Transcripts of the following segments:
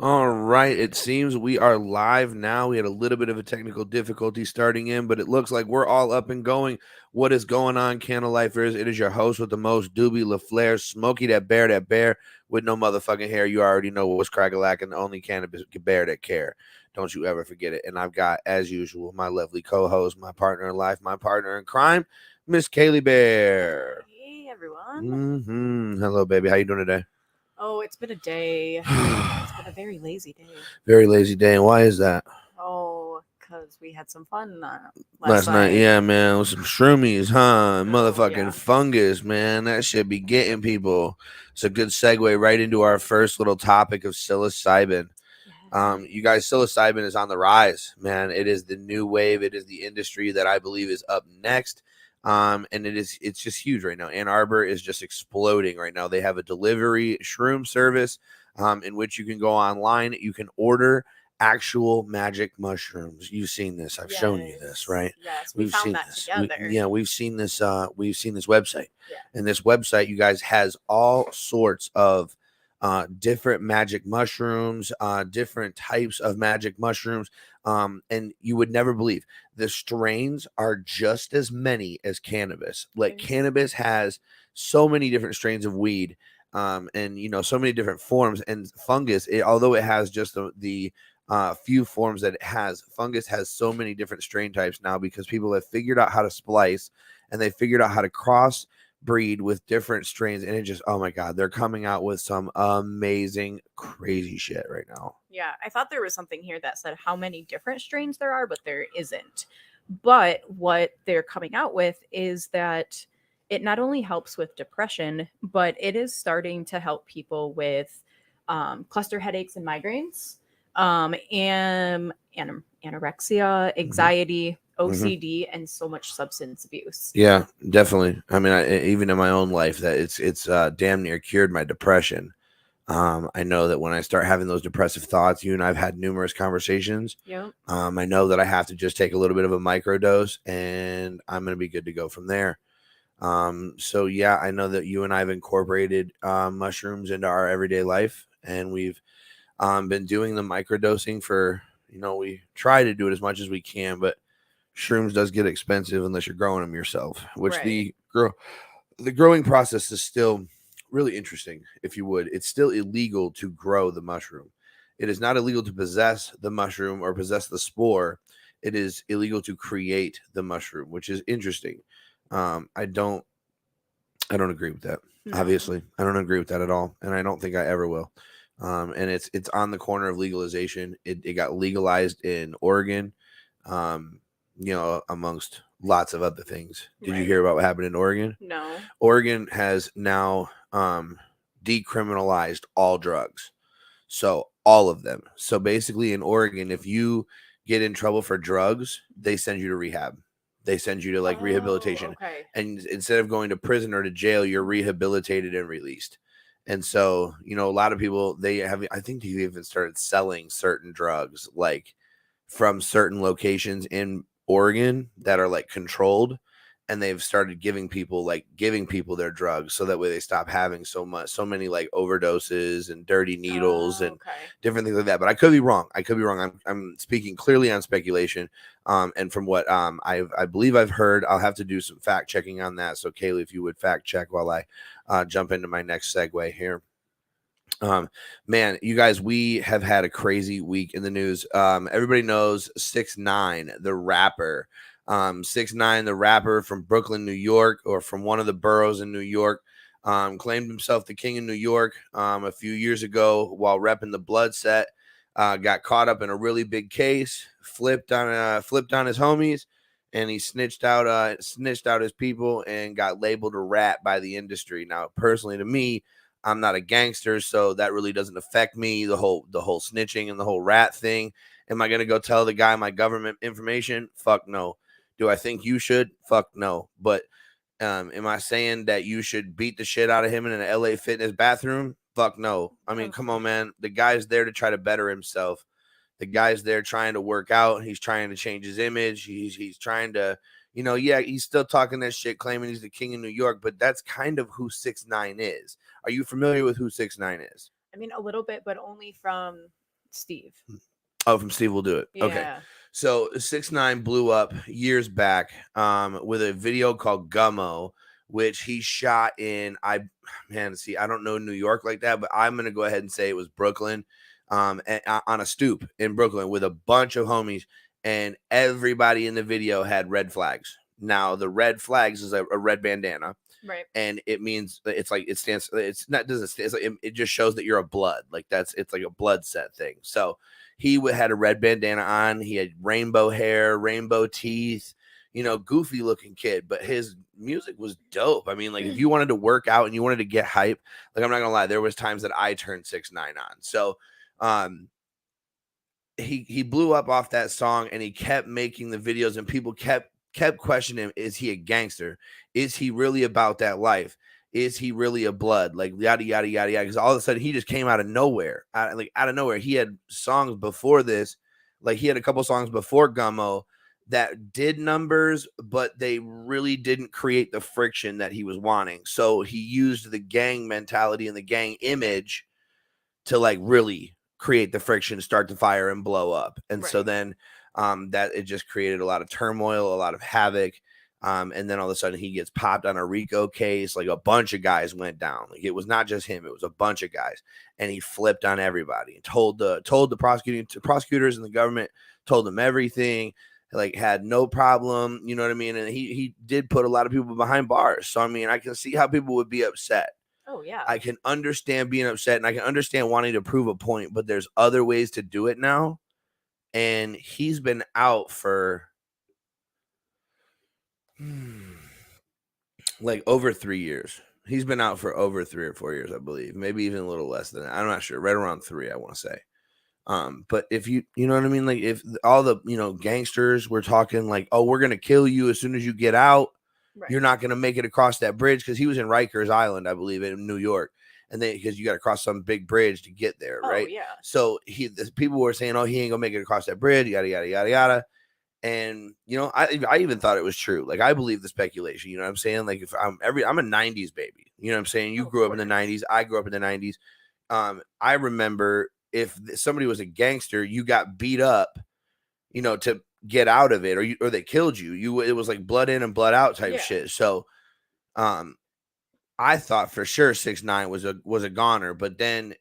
All right, it seems we are live now. We had a little bit of a technical difficulty starting in, but it looks like we're all up and going. What is going on, Candle Lifers? It is your host with the most, Doobie LaFleur, Smokey that bear with no motherfucking hair. You already know what's crack-a-lack, the only cannabis bear that care. Don't you ever forget it. And I've got, as usual, my lovely co-host, my partner in life, my partner in crime, Miss Kaylee Bear. Hey everyone. Hello, baby. How you doing today? Oh, it's been a day. It's been a very lazy day. Very lazy day. And why is that? Oh, because we had some fun last Last night, night. yeah, man, with some shroomies, huh? Oh, Motherfucking yeah. fungus, man. That should be getting people. It's a good segue right into our first little topic of psilocybin. Yeah. You guys, psilocybin is on the rise, man. It is the new wave. It is the industry that I believe is up next. And it's just huge right now. Ann Arbor is just exploding right now. They have a delivery shroom service, in which you can go online. You can order actual magic mushrooms. You've seen this. I've shown you this, Yes. right? Yes. We We've found seen that this. together. We've seen this. We've seen this website, Yeah. and this website, you guys, has all sorts of different magic mushrooms, different types of magic mushrooms. And you would never believe the strains are just as many as cannabis. Like Yes. cannabis has so many different strains of weed, and so many different forms. And fungus, although it has just the few forms that it has, fungus has so many different strain types now because people have figured out how to splice, and they figured out how to cross breed with different strains, and it just, oh my god, they're coming out with some amazing crazy shit right now. Yeah. I thought there was something here that said how many different strains there are, but there isn't. But what they're coming out with is that it not only helps with depression, but it is starting to help people with cluster headaches and migraines, anorexia, Mhm. anxiety, Mhm. OCD, and so much substance abuse. Yeah, definitely. I mean, even in my own life, that it's damn near cured my depression. I know that when I start having those depressive thoughts, you and I've had numerous conversations. Yep. I know that I have to just take a little bit of a microdose, and I'm going to be good to go from there. So yeah, I know that you and I have incorporated mushrooms into our everyday life, and we've been doing the microdosing for, we try to do it as much as we can, but shrooms does get expensive unless you're growing them yourself, which Right. the growing process is still really interesting. If you would, it's still illegal to grow the mushroom. It is not illegal to possess the mushroom or possess the spore. It is illegal to create the mushroom, which is interesting. Um, i don't i don't agree with that. No. Obviously, I don't agree with that at all, and I don't think I ever will. And it's on the corner of legalization. It got legalized in Oregon, um, amongst lots of other things. Did you hear Right. about what happened in Oregon? No. Oregon has now decriminalized all drugs. So all of them. So basically in Oregon, if you get in trouble for drugs, they send you to rehab. They send you to like Oh, rehabilitation. okay. And instead of going to prison or to jail, you're rehabilitated and released. And so, a lot of people, I think they even started selling certain drugs like from certain locations in Oregon that are like controlled, and they've started giving people their drugs so that way they stop having so many like overdoses and dirty needles Oh, and okay. different things like that. But I could be wrong. I'm speaking clearly on speculation, and from what I believe I've heard. I'll have to do some fact checking on that. So Kaylee, if you would fact check while I jump into my next segue here. Um, Man, you guys, we have had a crazy week in the news. Everybody knows 6ix9ine, the rapper. 6ix9ine, the rapper from Brooklyn, New York, or from one of the boroughs in New York, claimed himself the king of New York a few years ago while repping the Blood Set. Got caught up in a really big case, flipped on his homies, and he snitched out his people and got labeled a rat by the industry. Now, personally, to me, I'm not a gangster, so that really doesn't affect me. The whole snitching and the whole rat thing. Am I gonna go tell the guy my government information? Fuck no. Do I think you should? Fuck no. But am I saying that you should beat the shit out of him in an LA Fitness bathroom? Fuck no. I mean, Of come on, course not. man. The guy's there to try to better himself. The guy's there trying to work out. He's trying to change his image. He's trying to, yeah, he's still talking that shit, claiming he's the king of New York, but that's kind of who 6ix9ine is. Are you familiar with who 6ix9ine is? I mean, a little bit, but only from Steve. Oh, from Steve Will Do It. Yeah. Okay. So 6ix9ine blew up years back with a video called Gummo, which he shot in I don't know New York like that, but I'm gonna go ahead and say it was Brooklyn, on a stoop in Brooklyn with a bunch of homies, and everybody in the video had red flags. Now the red flags is a red bandana. Right. And it means it's like it's like it just shows that you're a blood, like it's like a blood set thing. So he had a red bandana on, he had rainbow hair, rainbow teeth, goofy looking kid, but his music was dope. I mean, like if you wanted to work out and you wanted to get hype, like I'm not gonna lie, there was times that I turned 6ix9ine on. So he blew up off that song, and he kept making the videos, and people kept questioning him. Is he a gangster? Is he really about that life? Is he really a blood? Like yada yada yada yada. Because all of a sudden he just came out of nowhere. Out of nowhere. He had songs before this, like he had a couple songs before Gummo that did numbers, but they really didn't create the friction that he was wanting. So he used the gang mentality and the gang image to like really create the friction, start the fire, and blow up. And so then that it just created a lot of turmoil, a lot of havoc. And then all of a sudden he gets popped on a RICO case. Like a bunch of guys went down. Like it was not just him, it was a bunch of guys. And he flipped on everybody and told the prosecutors and the government, told them everything, like had no problem, you know what I mean? And he did put a lot of people behind bars. So I mean, I can see how people would be upset. Oh yeah. I can understand being upset, and I can understand wanting to prove a point, but there's other ways to do it now. And he's been out for like over 3 years. He's been out for over 3 or 4 years, I believe. Maybe even a little less than that. I'm not sure. Right around 3, I want to say. But if you know what I mean? Like if all the, gangsters were talking like, oh, we're going to kill you as soon as you get out. Right. You're not going to make it across that bridge, because he was in Rikers Island, I believe, in New York. And then because you got to cross some big bridge to get there, right? Oh, yeah. So people were saying, oh, he ain't going to make it across that bridge, yada, yada, yada, yada. And, I even thought it was true. Like, I believe the speculation, you know what I'm saying? Like, if I'm a 90s baby, you know what I'm saying? You grew up in the 90s. I grew up in the 90s. I remember if somebody was a gangster, you got beat up, to get out of it, or they killed you. It was like blood in and blood out type shit. So, I thought for sure 6ix9ine was a goner, but then,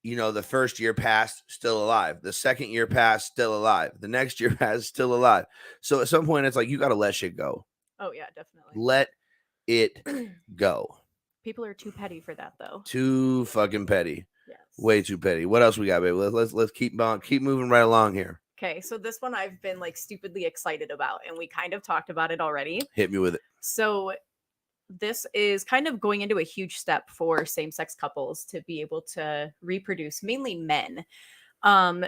the first year passed, still alive. The second year passed, still alive. The next year passed, still alive. So at some point, it's like you got to let shit go. Oh yeah, definitely. Let it go. People are too petty for that, though. Too fucking petty. Yes. Way too petty. What else we got, baby? Let's keep moving right along here. Okay, so this one I've been like stupidly excited about, and we kind of talked about it already. Hit me with it. So this is kind of going into a huge step for same-sex couples to be able to reproduce, mainly men.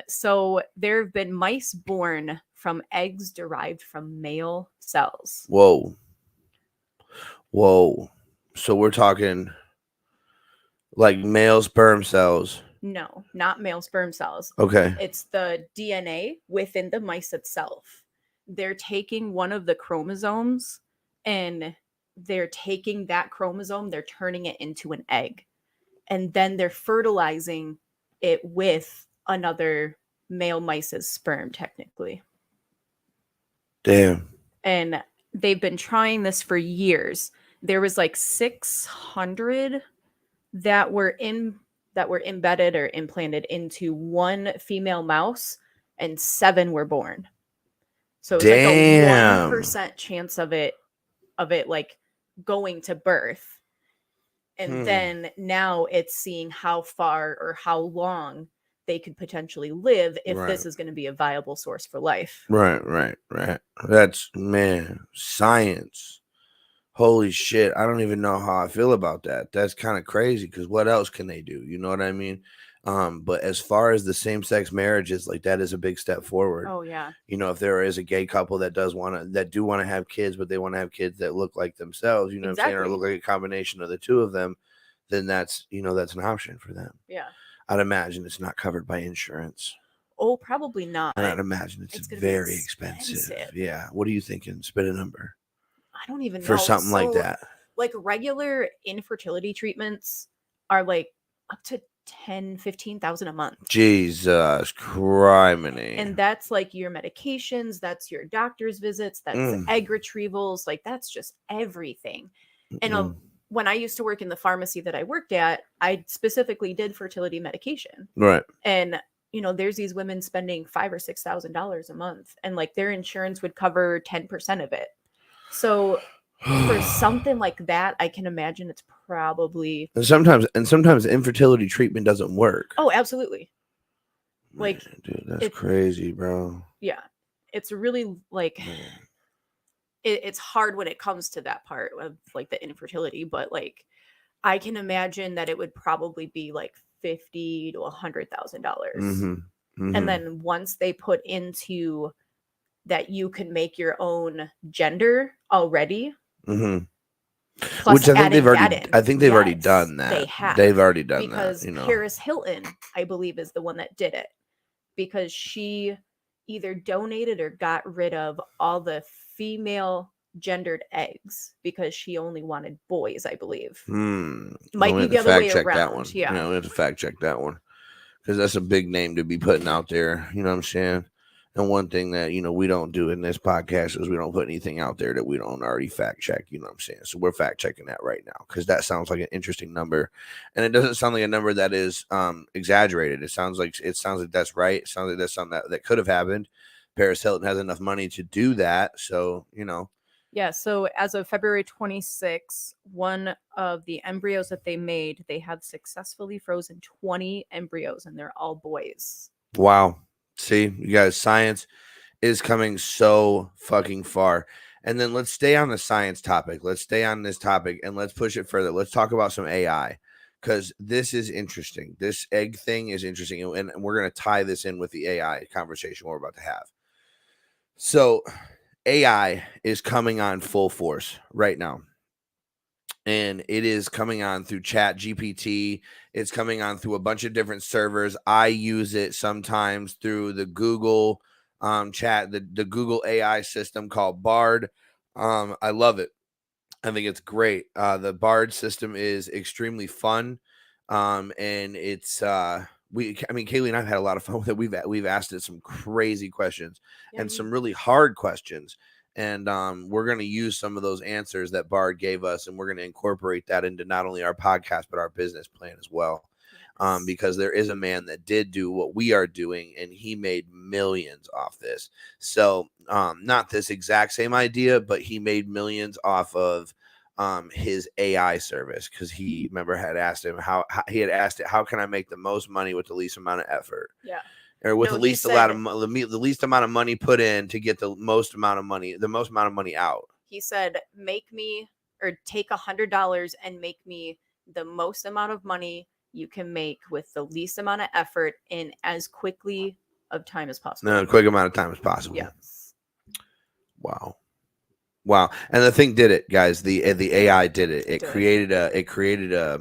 So there have been mice born from eggs derived from male cells. Whoa. So we're talking like male sperm cells. No, not male sperm cells. Okay. It's the DNA within the mice itself. They're taking one of the chromosomes, and they're taking that chromosome, they're turning it into an egg. And then they're fertilizing it with another male mice's sperm, technically. Damn. And they've been trying this for years. There was like 600 that were embedded or implanted into one female mouse, and 7 were born. So it's like a 1% chance of it like going to birth. And then now it's seeing how far or how long they could potentially live if this is going to be a viable source for life. Right. That's, man, science. Holy shit. I don't even know how I feel about that. That's kind of crazy, because what else can they do? You know what I mean? But as far as the same-sex marriages, like that is a big step forward. Oh yeah. If there is a gay couple that do want to have kids, but they want to have kids that look like themselves, you know what I'm saying, or look like a combination of the two of them, then that's an option for them. Yeah. I'd imagine it's not covered by insurance. Oh, probably not. And I'd imagine it's very expensive. Yeah. What are you thinking? Spit a number. I don't even know. For something like that. Like regular infertility treatments are like up to $10,000-15,000 a month. Jesus criminy. And that's like your medications, that's your doctor's visits, that's egg retrievals, like that's just everything. And when I used to work in the pharmacy that I worked at, I specifically did fertility medication. Right. And you know, there's these women spending $5,000 or $6,000 a month, and like their insurance would cover 10% of it. So for something like that, I can imagine it's probably and sometimes infertility treatment doesn't work. Oh, absolutely. Like, man, dude, that's crazy, bro. Yeah, it's really like it's hard when it comes to that part of like the infertility, but like I can imagine that it would probably be like $50,000 to $100,000. And then once they put into that you can make your own gender already. Which I think they've already done that. They have. They've already done because that. You know, Paris Hilton, I believe, is the one that did it, because she either donated or got rid of all the female gendered eggs because she only wanted boys, I believe. Might be the other way around. That one. Yeah, we have to fact check that one, because that's a big name to be putting out there. You know what I'm saying? And one thing that, you know, we don't do in this podcast is we don't put anything out there that we don't already fact check. You know what I'm saying? So we're fact checking that right now, because that sounds like an interesting number. And it doesn't sound like a number that is exaggerated. It sounds like that's right. It sounds like that's something that could have happened. Paris Hilton has enough money to do that. So, you know. Yeah. So as of February 26, one of the embryos that they made, they have successfully frozen 20 embryos, and they're all boys. Wow. See, you guys, science is coming so fucking far. And then let's stay on the science topic. Let's stay on this topic and let's push it further. Let's talk about some AI, because this is interesting. This egg thing is interesting. And we're going to tie this in with the AI conversation we're about to have. So AI is coming on full force right now. And it is coming on through Chat GPT. It's coming on through a bunch of different servers. I use it sometimes through the Google chat, the Google AI system called Bard. I love it. I think it's great. The Bard system is extremely fun. And it's Kailee and I've had a lot of fun with it. We've asked it some crazy questions and some really hard questions. And we're going to use some of those answers that Bard gave us, and we're going to incorporate that into not only our podcast, but our business plan as well. Because there is a man that did do what we are doing, and he made millions off this. So not this exact same idea, but he made millions off of his AI service, because he, remember, had asked him how can I make the most money with the least amount of effort? Yeah. Or with the least amount of money put in to get the most amount of money out. He said, take $100 and make me the most amount of money you can make with the least amount of effort in as quickly of time as possible. No, quick amount of time as possible. Yes. Wow. And the thing did it, guys. The AI did it. It created a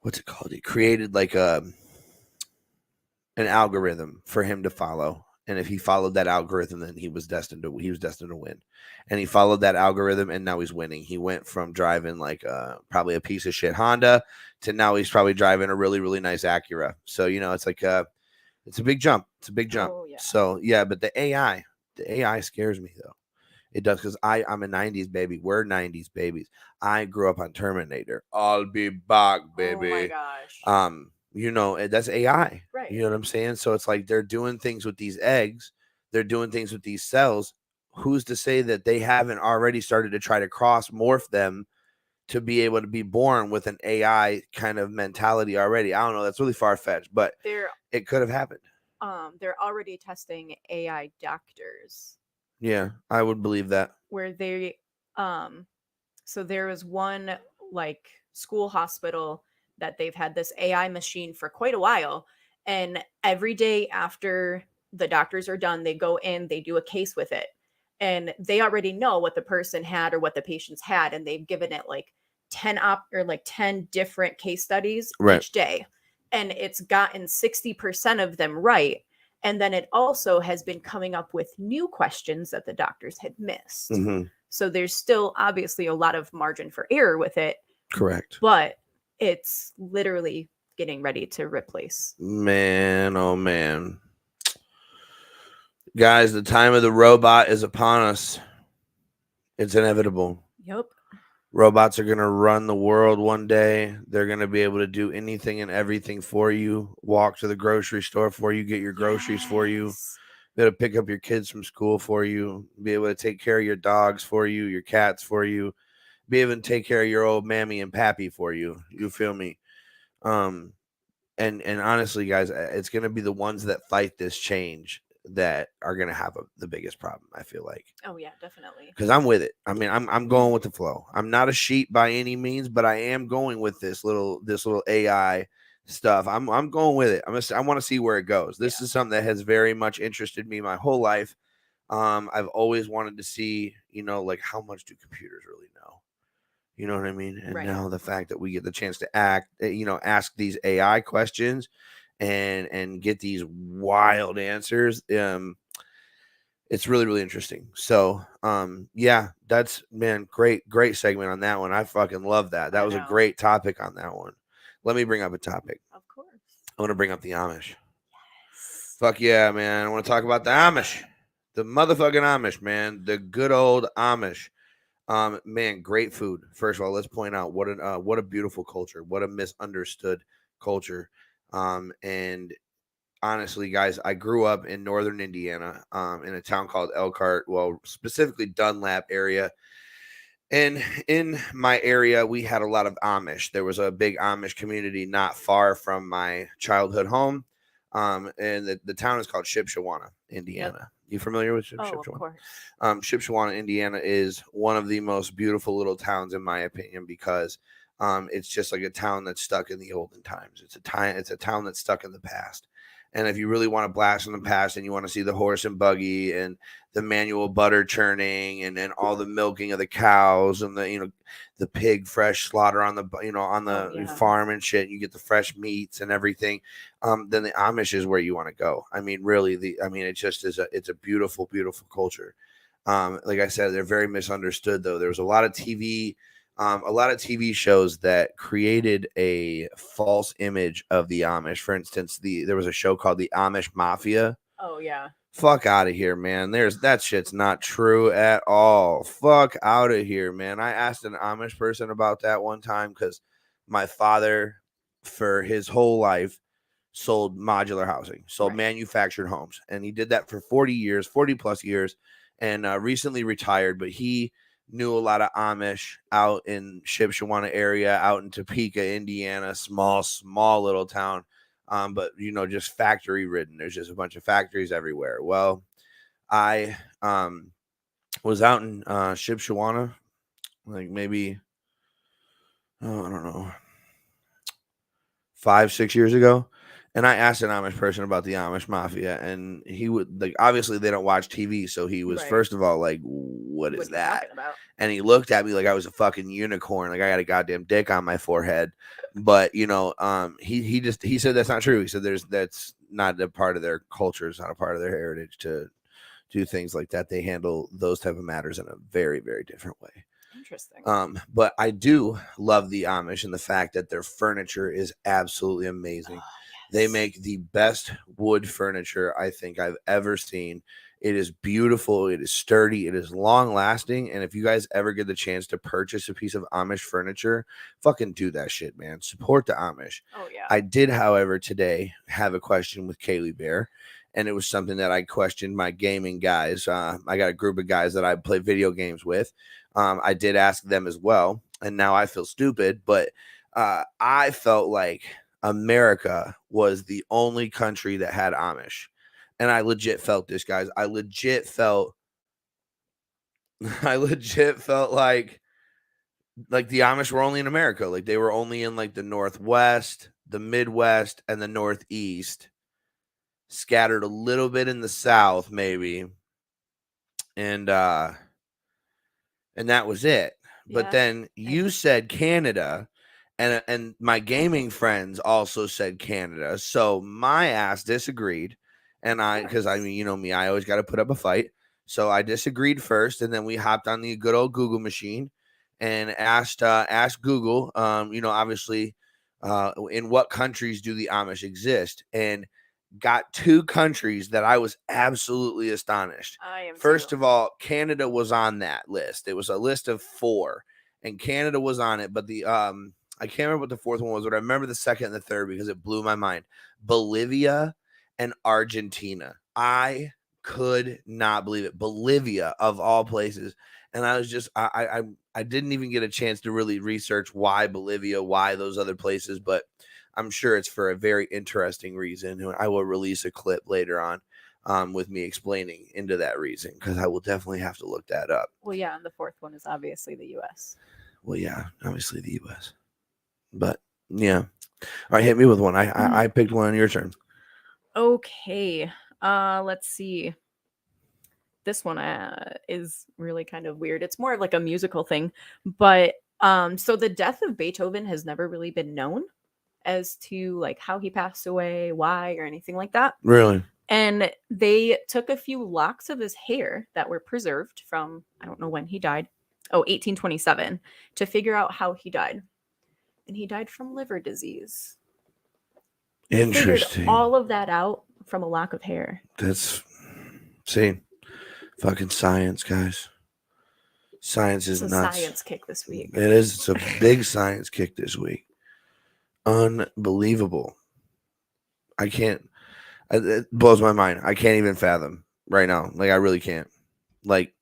what's it called? It created like an algorithm for him to follow, and if he followed that algorithm, then he was destined to win. And he followed that algorithm, and now he's winning. He went from driving like probably a piece of shit Honda to now he's probably driving a really, really nice Acura. So, you know, it's like it's a big jump. Oh, yeah. So yeah, but the AI scares me though. It does, because I'm a 90s baby. We're 90s babies. I grew up on Terminator. I'll be back, baby. Oh my gosh. You know, that's AI. Right. You know what I'm saying? So it's like they're doing things with these eggs. They're doing things with these cells. Who's to say that they haven't already started to try to morph them to be able to be born with an AI kind of mentality already? I don't know. That's really far-fetched, but it could have happened. They're already testing AI doctors. Yeah, I would believe that. Where they, so there was one like school hospital that they've had this AI machine for quite a while. And every day after the doctors are done, they go in, they do a case with it. And they already know what the person had or what the patients had. And they've given it like 10 different case studies each day. And it's gotten 60% of them right. And then it also has been coming up with new questions that the doctors had missed. So there's still obviously a lot of margin for error with it. Correct. But it's literally getting ready to replace. Man, oh man. Guys, the time of the robot is upon us. It's inevitable. Yep. Robots are going to run the world one day. They're going to be able to do anything and everything for you. Walk to the grocery store for you, get your groceries for you, be able to pick up your kids from school for you, be able to take care of your dogs for you, your cats for you, be able to take care of your old mammy and pappy for you. You feel me? And honestly, guys, it's going to be the ones that fight this change that are going to have the biggest problem, I feel like. Oh yeah, definitely. Because I'm with it. I mean, I'm going with the flow. I'm not a sheep by any means, but I am going with this little AI stuff. I'm going with it. I want to see where it goes. This is something that has very much interested me my whole life. I've always wanted to see, like, how much do computers really know? You know what I mean? And now the fact that we get the chance to ask these AI questions and get these wild answers, it's really, really interesting. So, yeah, that's, man, great segment on that one. I fucking love that. That was a great topic on that one. Let me bring up a topic. Of course. I want to bring up the Amish. Yes. Fuck yeah, man. I want to talk about the Amish. The motherfucking Amish, man. The good old Amish. Man, great food. First of all, let's point out what a beautiful culture, what a misunderstood culture. And honestly, guys, I grew up in northern Indiana, in a town called Elkhart, well, specifically Dunlap area. And in my area, we had a lot of Amish. There was a big Amish community not far from my childhood home. And the town is called Shipshewana, Indiana. Yep. You familiar with Shipshewana? Of course. Shipshewana, Indiana is one of the most beautiful little towns, in my opinion, because it's just like a town that's stuck in the olden times. It's a town that's stuck in the past. And if you really want to blast from the past and you want to see the horse and buggy and the manual butter churning and all the milking of the cows and the pig fresh slaughter on the farm and shit, you get the fresh meats and everything, then the Amish is where you want to go. I mean, really, it just is it's a beautiful, beautiful culture. Like I said, they're very misunderstood, though. There was a lot of TV shows that created a false image of the Amish. For instance, there was a show called The Amish Mafia. Oh yeah. Fuck out of here, man. That shit's not true at all. Fuck out of here, man. I asked an Amish person about that one time because my father, for his whole life, sold modular housing, sold manufactured homes. And he did that for 40 plus years, and recently retired, but he knew a lot of Amish out in Shipshewana area, out in Topeka, Indiana, small little town. But just factory ridden. There's just a bunch of factories everywhere. Well, I was out in Shipshewana, like maybe, I don't know, 5-6 years ago. And I asked an Amish person about the Amish Mafia, and he would, like, obviously they don't watch TV, so he was first of all like, "What is that?" And he looked at me like I was a fucking unicorn, like I got a goddamn dick on my forehead. But he said that's not true. He said that's not a part of their culture, it's not a part of their heritage to do things like that. They handle those type of matters in a very, very different way. Interesting. But I do love the Amish and the fact that their furniture is absolutely amazing. They make the best wood furniture I think I've ever seen. It is beautiful. It is sturdy. It is long lasting. And if you guys ever get the chance to purchase a piece of Amish furniture, fucking do that shit, man. Support the Amish. Oh yeah. I did, however, today have a question with Kailee Bear. And it was something that I questioned my gaming guys. I got a group of guys that I play video games with. I did ask them as well. And now I feel stupid, but I felt like America was the only country that had Amish. And I legit felt this, guys. I legit felt like the Amish were only in America. Like they were only in like the Northwest, the Midwest, and the Northeast. Scattered a little bit in the South, maybe. And that was it. Yeah. But then you said Canada. And my gaming friends also said Canada. So my ass disagreed. And because I mean, you know me, I always got to put up a fight. So I disagreed first. And then we hopped on the good old Google machine and asked Google, obviously, in what countries do the Amish exist, and got 2 countries that I was absolutely astonished. I am First too. of all, Canada was on that list. It was a list of 4, and Canada was on it. But the I can't remember what the 4th one was, but I remember the 2nd and the 3rd because it blew my mind. Bolivia and Argentina. I could not believe it. Bolivia of all places. And I was just I didn't even get a chance to really research why Bolivia, why those other places, but I'm sure it's for a very interesting reason. And I will release a clip later on with me explaining into that reason, because I will definitely have to look that up. Well, yeah, and the 4th one is obviously the U.S. Well, yeah, obviously the U.S. But yeah. All right, hit me with one. I picked one on your turn. Okay. Let's see. This one is really kind of weird. It's more of like a musical thing, but so the death of Beethoven has never really been known as to like how he passed away, why, or anything like that. Really? And they took a few locks of his hair that were preserved from, I don't know when he died, 1827, to figure out how he died. And he died from liver disease. They figured Interesting. all of that out from a lock of hair. See, fucking science, guys. Science is It's a nuts. science kick this week. It is. It's a big science kick this week. Unbelievable. I can't. It blows my mind. I can't even fathom right now. Like, I really can't. Like,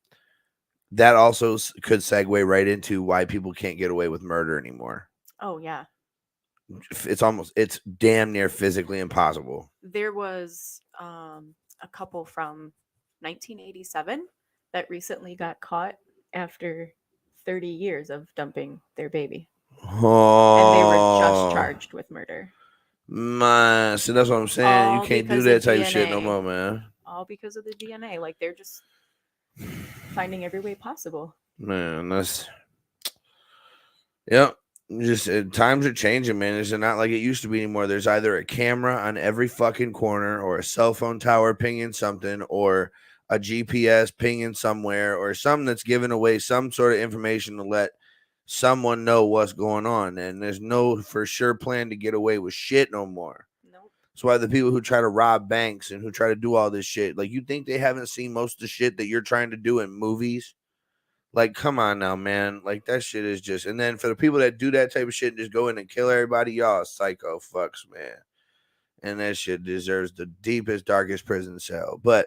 that also could segue right into why people can't get away with murder anymore. Oh, yeah. It's damn near physically impossible. There was a couple from 1987 that recently got caught after 30 years of dumping their baby. Oh. And they were just charged with murder. Man, so that's what I'm saying. All you can't do because that of type of shit no DNA. more, man. All because of the DNA. Like, they're just finding every way possible. Man, that's... Yep. Just times are changing, man. It's not like it used to be anymore. There's either a camera on every fucking corner, or a cell phone tower pinging something, or a GPS pinging somewhere, or something that's giving away some sort of information to let someone know what's going on. And there's no for sure plan to get away with shit no more. Nope. That's why the people who try to rob banks and who try to do all this shit, like, you think they haven't seen most of the shit that you're trying to do in movies? Like, come on now, man. Like, that shit is just... And then for the people that do that type of shit and just go in and kill everybody, y'all psycho fucks, man. And that shit deserves the deepest, darkest prison cell. But,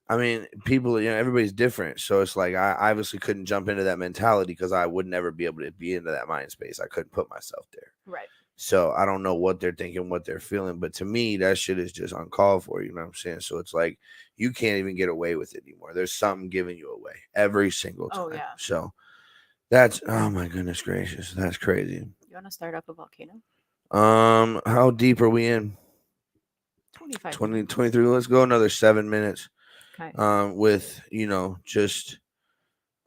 I mean, people, everybody's different. So it's like, I obviously couldn't jump into that mentality because I would never be able to be into that mind space. I couldn't put myself there. Right. So I don't know what they're thinking, what they're feeling. But to me, that shit is just uncalled for. You know what I'm saying? So it's like, you can't even get away with it anymore. There's something giving you away every single time. Oh, yeah. So that's... Oh, my goodness gracious. That's crazy. You want to start up a volcano? How deep are we in? 25. 23. Let's go another 7 minutes. Okay. With, just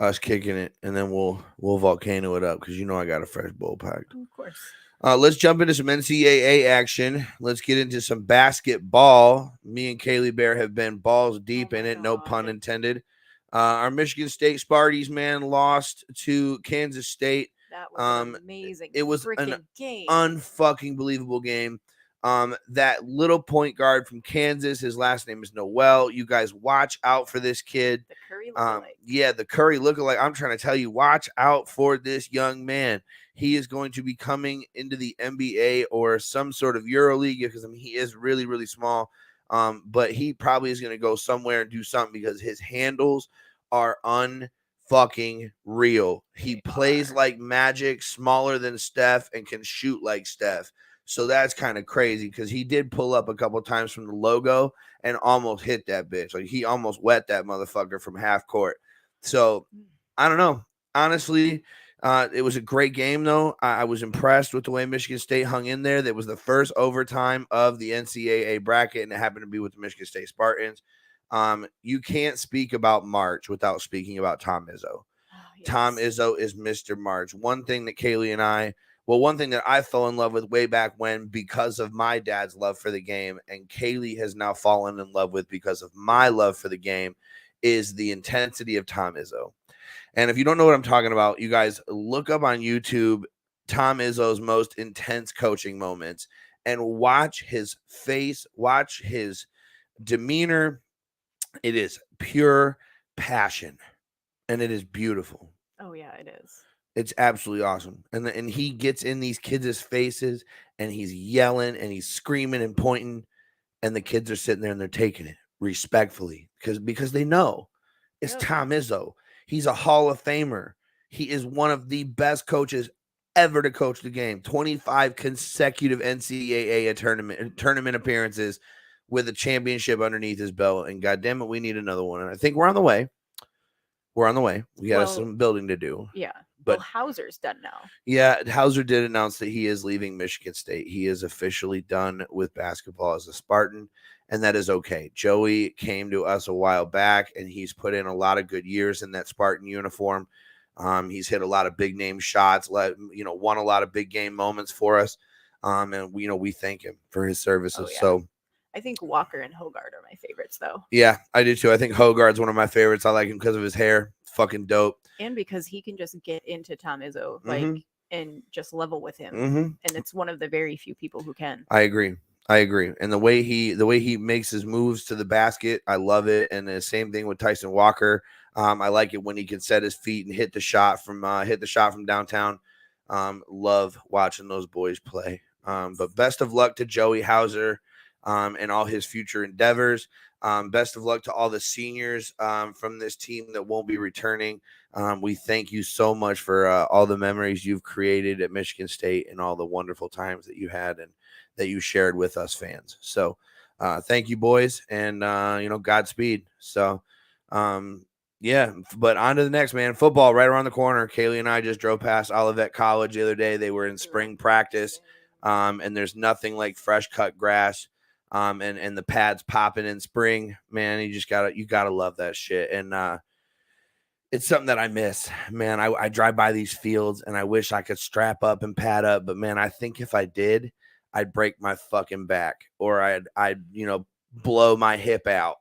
us kicking it, and then we'll volcano it up, because I got a fresh bowl packed. Of course. Let's jump into some NCAA action. Let's get into some basketball. Me and Kaylee Bear have been balls deep in it, no pun intended. Our Michigan State Sparties, man, lost to Kansas State. That was an amazing. It was an game. unfucking believable game. That little point guard from Kansas, his last name is Noel. You guys watch out for this kid. The Curry lookalike. Yeah, the Curry lookalike. I'm trying to tell you, watch out for this young man. He is going to be coming into the NBA or some sort of EuroLeague, because he is really, really small. But he probably is going to go somewhere and do something, because his handles are unfucking real. He plays like magic, smaller than Steph, and can shoot like Steph. So that's kind of crazy, because he did pull up a couple times from the logo and almost hit that bitch. Like, he almost wet that motherfucker from half court. So I don't know. Honestly, it was a great game, though. I was impressed with the way Michigan State hung in there. That was the first overtime of the NCAA bracket, and it happened to be with the Michigan State Spartans. You can't speak about March without speaking about Tom Izzo. Oh, yes. Tom Izzo is Mr. March. One thing that I fell in love with way back when, because of my dad's love for the game, and Kaylee has now fallen in love with because of my love for the game, is the intensity of Tom Izzo. And if you don't know what I'm talking about, you guys look up on YouTube Tom Izzo's most intense coaching moments and watch his face, watch his demeanor. It is pure passion and it is beautiful. Oh yeah, it is. It's absolutely awesome. And he gets in these kids' faces and he's yelling and he's screaming and pointing, and the kids are sitting there and they're taking it respectfully because they know it's Yep. Tom Izzo. He's a Hall of Famer. He is one of the best coaches ever to coach the game. 25 consecutive NCAA tournament appearances with a championship underneath his belt. And goddamn it, we need another one. And I think we're on the way. We're on the way. We got some building to do. Yeah. But Hauser's done now. Yeah, Hauser did announce that he is leaving Michigan State. He is officially done with basketball as a Spartan, and that is okay. Joey came to us a while back, and he's put in a lot of good years in that Spartan uniform. He's hit a lot of big name shots, won a lot of big game moments for us, and we thank him for his services. Oh, yeah. So I think Walker and Hogard are my favorites, though. Yeah, I do too. I think Hogard's one of my favorites. I like him because of his hair. Fucking dope. And because he can just get into Tom Izzo, Mhm. and just level with him. Mm-hmm. And it's one of the very few people who can. I agree. And the way he makes his moves to the basket, I love it. And the same thing with Tyson Walker. I like it when he can set his feet and hit the shot from downtown. Love watching those boys play. But best of luck to Joey Hauser and all his future endeavors. Best of luck to all the seniors from this team that won't be returning. We thank you so much for all the memories you've created at Michigan State and all the wonderful times that you had and that you shared with us fans. So thank you, boys, and Godspeed. So yeah, but on to the next, man. Football right around the corner. Kaylee and I just drove past Olivet College the other day. They were in spring practice, and there's nothing like fresh cut grass. And the pads popping in spring, man, you gotta love that shit. And it's something that I miss, man. I drive by these fields and I wish I could strap up and pad up, but man, I think if I did, I'd break my fucking back, or I'd blow my hip out,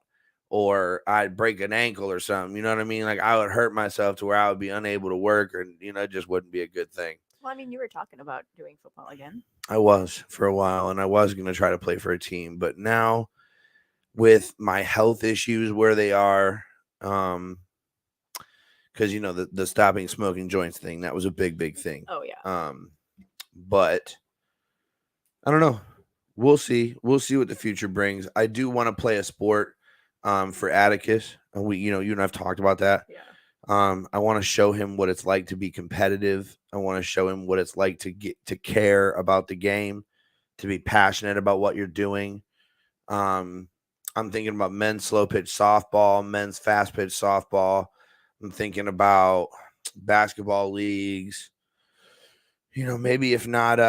or I'd break an ankle or something. You know what I mean? Like I would hurt myself to where I would be unable to work, or it just wouldn't be a good thing. Well, I mean, you were talking about doing football again. I was for a while, and I was going to try to play for a team, but now with my health issues where they are, because the stopping smoking joints thing, that was a big thing. Oh yeah. But I don't know. We'll see what the future brings. I do want to play a sport for Atticus, and you and I've talked about that. Yeah. I want to show him what it's like to be competitive. I want to show him what it's like to get to care about the game, to be passionate about what you're doing. I'm thinking about men's slow pitch softball, men's fast pitch softball. I'm thinking about basketball leagues. Maybe if not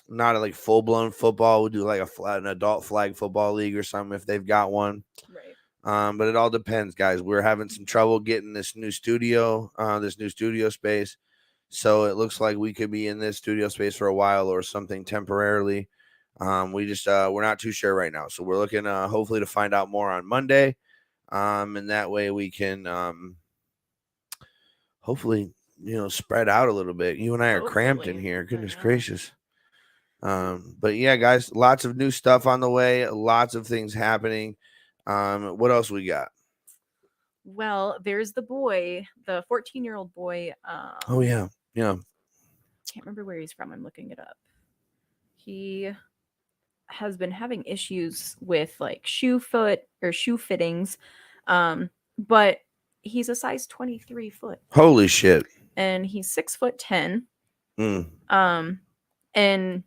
like full blown football, we'll do like an adult flag football league or something if they've got one. Right. But it all depends, guys. We're having some trouble getting this new studio space. So it looks like we could be in this studio space for a while or something temporarily. We're not too sure right now. So we're looking hopefully to find out more on Monday. And that way we can hopefully, spread out a little bit. You and I are cramped in here. Goodness gracious. But yeah, guys, lots of new stuff on the way, lots of things happening. What else we got? Well, there's the boy, the 14-year-old boy. Oh yeah. Can't remember where he's from. I'm looking it up. He has been having issues with like shoe fittings, but he's a size 23 foot. Holy shit! And he's 6'10". And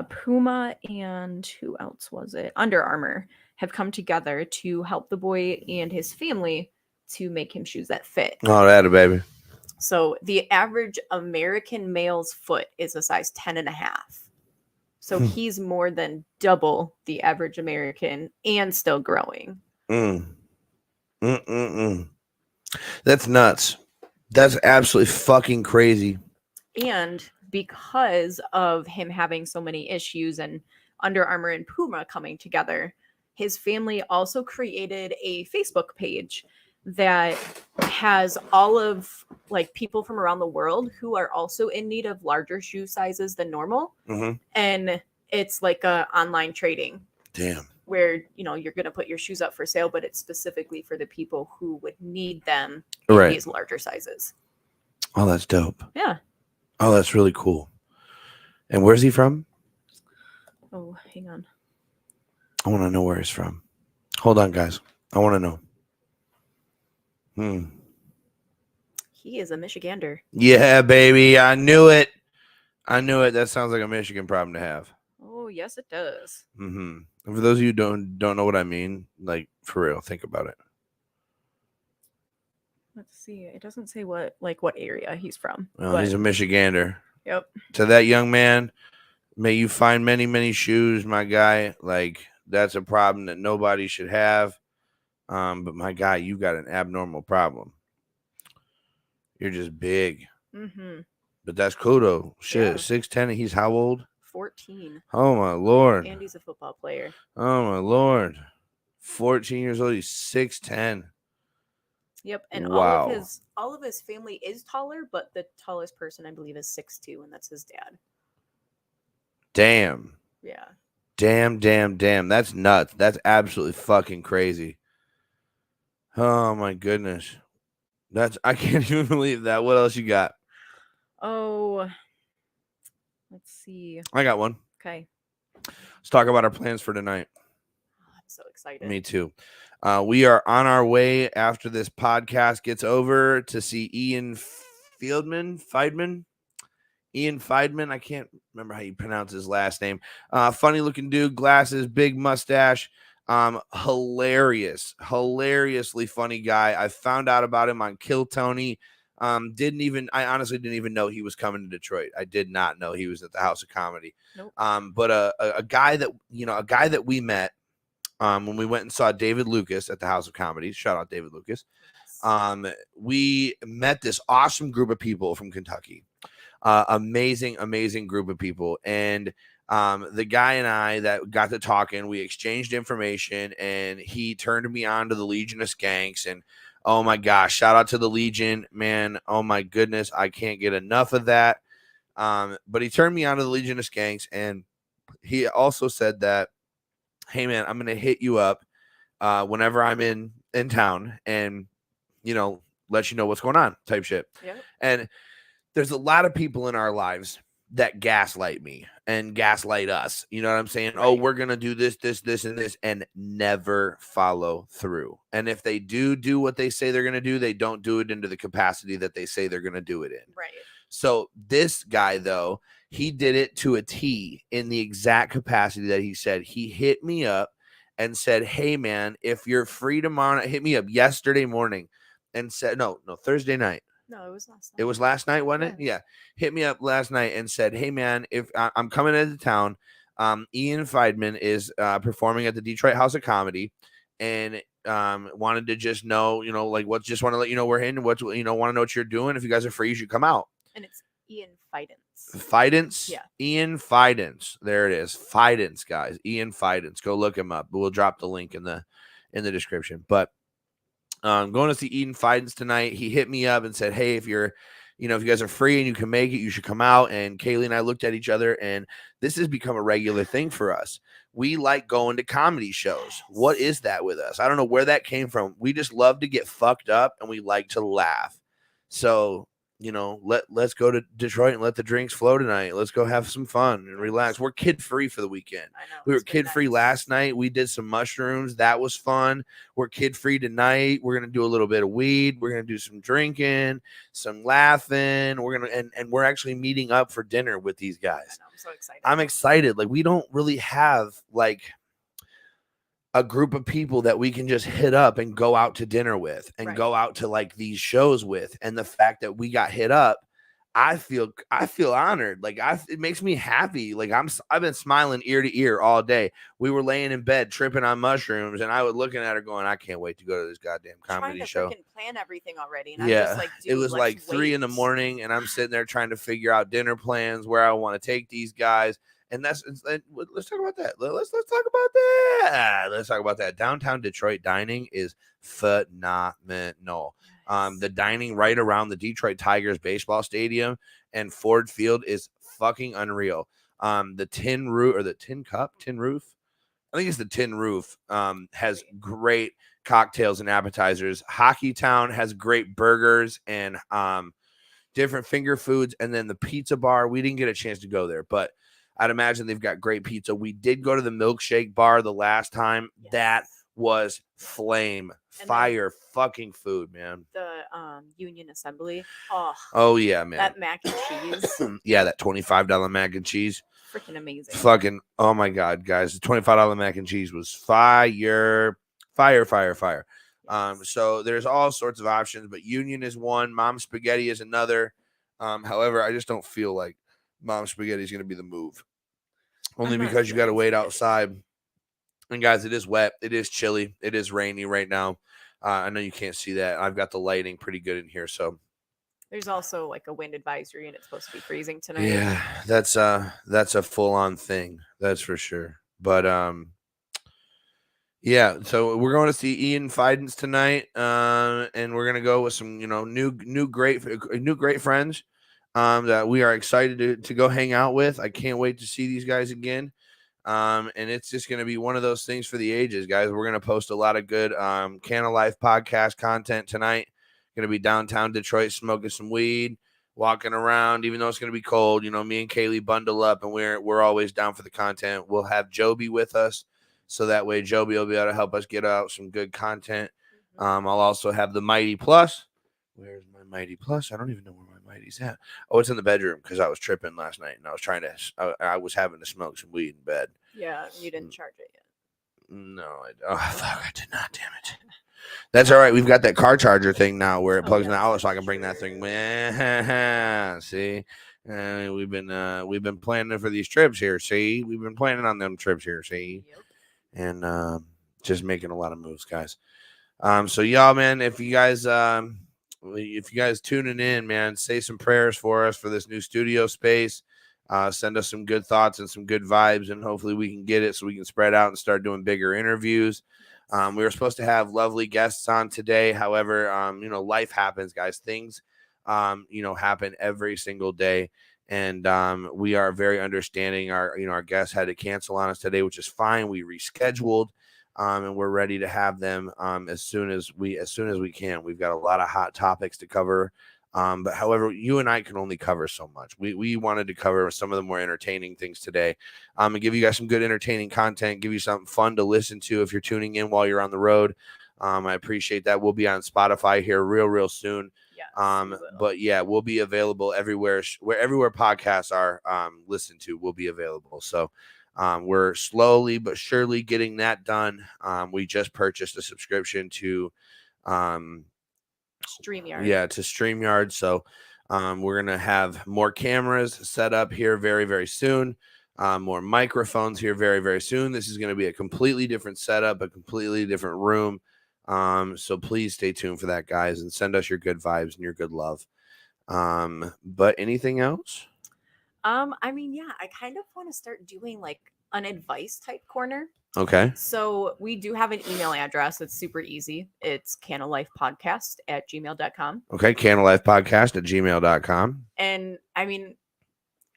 Puma and who else was it? Under Armour have come together to help the boy and his family to make him shoes that fit. Oh, that a baby. So the average American male's foot is a size 10.5. So he's more than double the average American and still growing. That's nuts. That's absolutely fucking crazy. And because of him having so many issues and Under Armour and Puma coming together, his family also created a Facebook page that has all of like people from around the world who are also in need of larger shoe sizes than normal. Mm-hmm. And it's like a online trading. Damn. Where, you know, you're going to put your shoes up for sale, but it's specifically for the people who would need them in Right. these larger sizes. Oh, that's dope. Yeah. Oh, that's really cool. And where's he from? Oh, hang on. I want to know where he's from. Hold on, guys. I want to know. He is a Michigander. Yeah, baby. I knew it. That sounds like a Michigan problem to have. Oh, yes, it does. Mm-hmm. And for those of you who don't know what I mean, like, for real, think about it. Let's see. It doesn't say what area he's from. Oh, he's a Michigander. Yep. To that young man, may you find many, many shoes, my guy. Like, that's a problem that nobody should have. But my guy, you got an abnormal problem. You're just big. Mm-hmm. But that's cool, though. Shit, Yeah. 6'10", he's how old? 14. Oh, my Lord. And he's a football player. Oh, my Lord. 14 years old, he's 6'10". Yep, and wow. all of his family is taller, but the tallest person I believe is 6'2", and that's his dad. Damn. Yeah. Damn. That's nuts. That's absolutely fucking crazy. Oh my goodness. I can't even believe that. What else you got? Oh, let's see. I got one. Okay. Let's talk about our plans for tonight. Oh, I'm so excited. Me too. We are on our way after this podcast gets over to see Ian Feidman. I can't remember how you pronounce his last name. Funny looking dude, glasses, big mustache. Hilariously funny guy. I found out about him on Kill Tony. I honestly didn't even know he was coming to Detroit. I did not know he was at the House of Comedy. Nope. But a guy that we met when we went and saw David Lucas at the House of Comedy. Shout out David Lucas. We met this awesome group of people from Kentucky. Amazing group of people. And the guy and I that got to talking, we exchanged information, and he turned me on to the Legion of Skanks. And oh my gosh, shout out to the Legion, man. Oh my goodness, I can't get enough of that. But he turned me on to the Legion of Skanks, and he also said that, hey man, I'm gonna hit you up whenever I'm in town, and let you know what's going on, type shit. Yep. And there's a lot of people in our lives that gaslight me and gaslight us. You know what I'm saying? Right. Oh, we're going to do this, and this, and never follow through. And if they do what they say they're going to do, they don't do it into the capacity that they say they're going to do it in. Right. So this guy, though, he did it to a T in the exact capacity that he said. He hit me up and said, hey, man, if you're free tomorrow, hit me up yesterday morning and said, no, Thursday night. No, it was last night. It was last night, wasn't it? Yeah. Hit me up last night and said, hey, man, if I'm coming into town, Ian Feidman is performing at the Detroit House of Comedy, and wanted to just know, just want to let you know we're in, want to know what you're doing. If you guys are free, you should come out. And it's Ian Feidance. Feidance? Yeah. Ian Feidance. There it is. Feidance, guys. Ian Feidance. Go look him up. We'll drop the link in the description. But going to see Ian Feidance tonight. He hit me up and said, hey, if you guys are free and you can make it, you should come out. And Kaylee and I looked at each other, and this has become a regular thing for us. We like going to comedy shows. What is that with us? I don't know where that came from. We just love to get fucked up, and we like to laugh. So, let's go to Detroit and let the drinks flow tonight. Let's go have some fun and relax. We're kid-free for the weekend. I know, we were kid-free last night. We did some mushrooms. That was fun. We're kid-free tonight. We're going to do a little bit of weed. We're going to do some drinking, some laughing. We're going to, and we're actually meeting up for dinner with these guys. I know, I'm so excited. I'm excited. Like, we don't really have a group of people that we can just hit up and go out to dinner with and go out to these shows with. And the fact that we got hit up, I feel honored. It makes me happy. I've been smiling ear to ear all day. We were laying in bed tripping on mushrooms, and I was looking at her going, I can't wait to go to this goddamn comedy show. Trying to plan everything already. And yeah. I'm just it was 3 a.m, and I'm sitting there trying to figure out dinner plans, where I want to take these guys. And let's talk about that. Let's talk about that. Let's talk about that. Downtown Detroit dining is phenomenal. The dining right around the Detroit Tigers baseball stadium and Ford Field is fucking unreal. The tin roof or the tin roof. I think it's the Tin Roof. Has great cocktails and appetizers. Hockey Town has great burgers and different finger foods, and then the pizza bar. We didn't get a chance to go there, but I'd imagine they've got great pizza. We did go to the milkshake bar the last time. Yes. That was fire fucking food, man. The Union Assembly. Oh yeah, man. That mac and cheese. Yeah, that $25 mac and cheese. Freaking amazing. Fucking, oh my God, guys. The $25 mac and cheese was fire. So there's all sorts of options, but Union is one. Mom Spaghetti is another. However, I just don't feel like Mom Spaghetti is going to be the move. Only because you got to wait outside. And guys, it is wet. It is chilly. It is rainy right now. I know you can't see that. I've got the lighting pretty good in here. So there's also like a wind advisory and it's supposed to be freezing tonight. Yeah, that's a full on thing. That's for sure. But yeah, so we're going to see Ian Fidens tonight, and we're gonna go with some, new great friends, that we are excited to go hang out with. I can't wait to see these guys again, and it's just gonna be one of those things for the ages, guys. We're gonna post a lot of good Can of Life podcast content tonight. Gonna be downtown Detroit smoking some weed, walking around, even though it's gonna be cold. Me and Kaylee bundle up, and we're always down for the content. We'll have Joby with us. So that way Joby will be able to help us get out some good content. I'll also have the Mighty Plus. Where's my Mighty Plus? I don't even know where my Mighty's at. Oh, it's in the bedroom because I was tripping last night and I was having to smoke some weed in bed. Yeah, you didn't charge it yet. No, I did not, damn it. That's all right. We've got that car charger thing now where it plugs in the outlet, so I can bring that thing. See, we've been planning for these trips here. See, we've been planning on them trips here. See. Yep. And just making a lot of moves, guys. So y'all, man, if you guys tuning in, man, say some prayers for us for this new studio space. Send us some good thoughts and some good vibes, and hopefully we can get it so we can spread out and start doing bigger interviews. We were supposed to have lovely guests on today. However, life happens, guys. Things, happen every single day. And we are very understanding. Our guests had to cancel on us today, which is fine. We rescheduled, and we're ready to have them as soon as we can. We've got a lot of hot topics to cover, but however, you and I can only cover so much. We wanted to cover some of the more entertaining things today, and give you guys some good entertaining content, give you something fun to listen to if you're tuning in while you're on the road. I appreciate that. We'll be on Spotify here real soon. But yeah, we'll be available everywhere podcasts are listened to. We'll be available. So we're slowly but surely getting that done. We just purchased a subscription to StreamYard. Yeah, to StreamYard. So we're gonna have more cameras set up here very soon. More microphones here very soon. This is going to be a completely different setup, a completely different room. So please stay tuned for that, guys, and send us your good vibes and your good love. But anything else? I kind of want to start doing like an advice type corner. Okay. So we do have an email address. It's super easy. It's canalifepodcast@gmail.com. Okay. canalifepodcast@gmail.com. And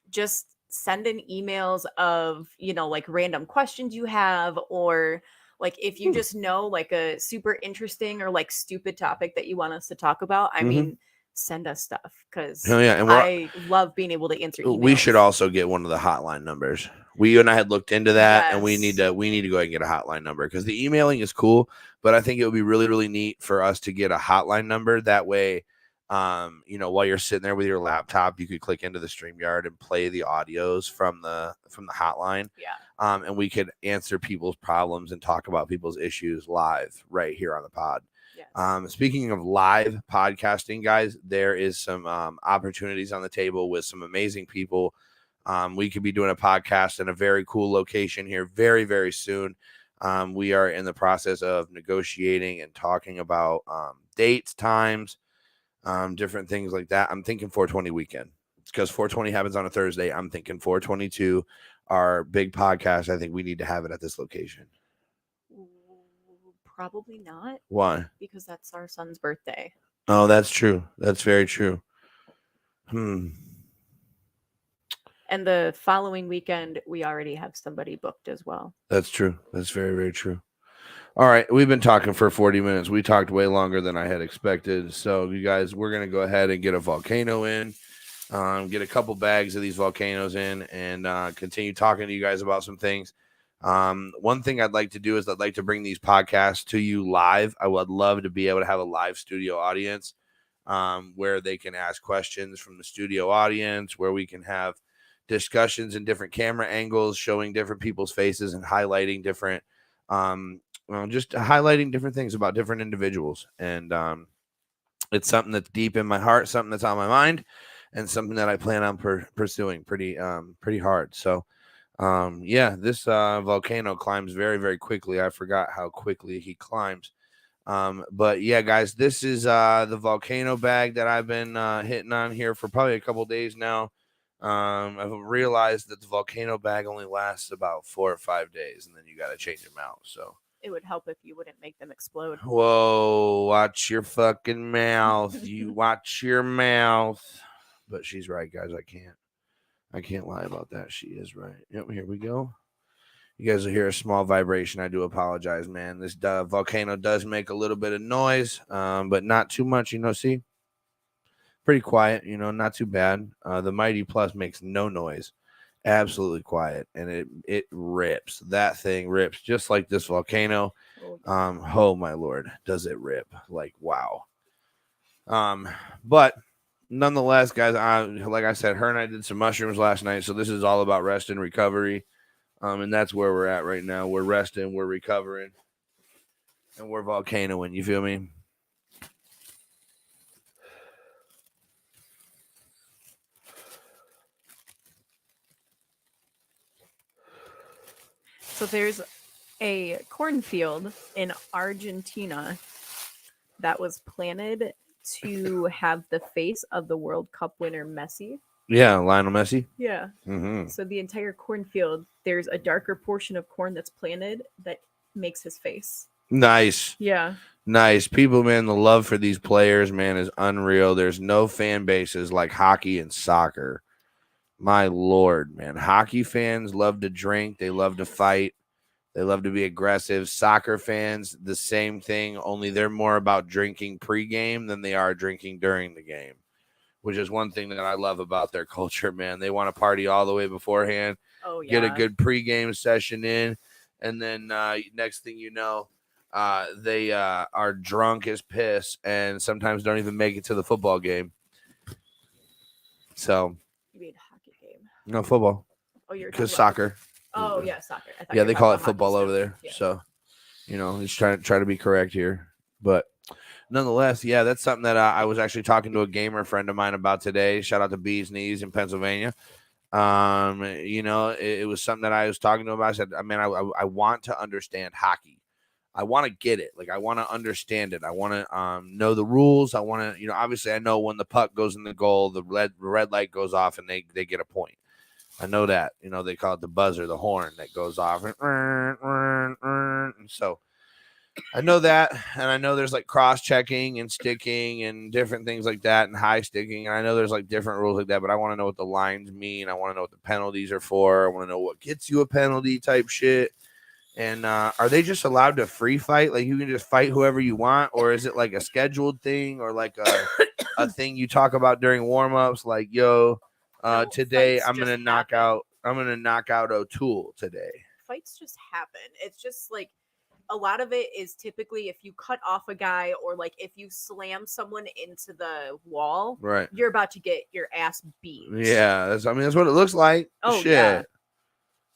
just send in emails of, like random questions you have, or like if you just know like a super interesting or like stupid topic that you want us to talk about, send us stuff because I love being able to answer emails. We should also get one of the hotline numbers. You and I had looked into that, and we need to go ahead and get a hotline number because the emailing is cool, but I think it would be really neat for us to get a hotline number. That way, while you're sitting there with your laptop, you could click into the StreamYard and play the audios from the hotline. Yeah. And we could answer people's problems and talk about people's issues live right here on the pod. Yes. Speaking of live podcasting, guys, there is some opportunities on the table with some amazing people. We could be doing a podcast in a very cool location here very soon. We are in the process of negotiating and talking about dates, times, different things like that. I'm thinking 420 weekend because 420 happens on a Thursday. I'm thinking 422 our big podcast, I think we need to have it at this location. Probably not. Why? Because that's our son's birthday. Oh, that's true. That's very true. And the following weekend, we already have somebody booked as well. That's true. That's very, very true. All right. We've been talking for 40 minutes. We talked way longer than I had expected. So, you guys, we're going to go ahead and get a volcano in, get a couple bags of these volcanoes in, and continue talking to you guys about some things. One thing I'd like to do is I'd like to bring these podcasts to you live. I would love to be able to have a live studio audience where they can ask questions from the studio audience, where we can have discussions in different camera angles, showing different people's faces and highlighting different just highlighting different things about different individuals. And it's something that's deep in my heart, something that's on my mind, and something that I plan on pursuing pretty hard. So this volcano climbs very, very quickly. I forgot how quickly he climbs. But yeah, guys, this is the volcano bag that I've been hitting on here for probably a couple days now. I've realized that the volcano bag only lasts about 4 or 5 days, and then you got to change them out. So it would help if you wouldn't make them explode. Whoa, watch your fucking mouth. You watch your mouth. But she's right, guys. I can't lie about that. She is right. Yep, here we go. You guys will hear a small vibration. I do apologize, man. This volcano does make a little bit of noise, but not too much. See? Pretty quiet, not too bad. The Mighty Plus makes no noise. Absolutely quiet, and it rips. That thing rips just like this volcano. Oh my Lord, does it rip? Like, wow. But nonetheless, guys, like I said, her and I did some mushrooms last night, so this is all about rest and recovery. And that's where we're at right now. We're resting, we're recovering, and we're volcanoing. You feel me? So there's a cornfield in Argentina that was planted to have the face of the World Cup winner Messi. Yeah, Lionel Messi. Yeah. Mm-hmm. So the entire cornfield, there's a darker portion of corn that's planted that makes his face. Nice. Yeah. Nice. People, man, the love for these players, man, is unreal. There's no fan bases like hockey and soccer. My Lord, man. Hockey fans love to drink. They love to fight. They love to be aggressive. Soccer fans, the same thing, only they're more about drinking pregame than they are drinking during the game, which is one thing that I love about their culture, man. They want to party all the way beforehand, get a good pregame session in, and then next thing you know, they are drunk as piss and sometimes don't even make it to the football game. So, you mean hockey game? No, football. Oh, you're because soccer. Oh yeah, soccer. Yeah, they call it football over there. Yeah. So, just try to be correct here, but nonetheless, yeah, that's something that I was actually talking to a gamer friend of mine about today. Shout out to Bees Knees in Pennsylvania. It was something that I was talking to him about. I said, I want to understand hockey. I want to get it. Like, I want to understand it. I want to know the rules. I want to, obviously I know when the puck goes in the goal, the red light goes off and they get a point. I know that, they call it the buzzer, the horn that goes off. And so I know that. And I know there's like cross checking and sticking and different things like that and high sticking. And I know there's like different rules like that, but I want to know what the lines mean. I want to know what the penalties are for. I want to know what gets you a penalty type shit. And are they just allowed to free fight? Like, you can just fight whoever you want? Or is it like a scheduled thing or like a thing you talk about during warm-ups? Like, today I'm going to knock out O'Toole today. Fights just happen. It's just like a lot of it is typically if you cut off a guy or like if you slam someone into the wall, right, you're about to get your ass beat. Yeah, that's what it looks like. Oh, shit. Yeah.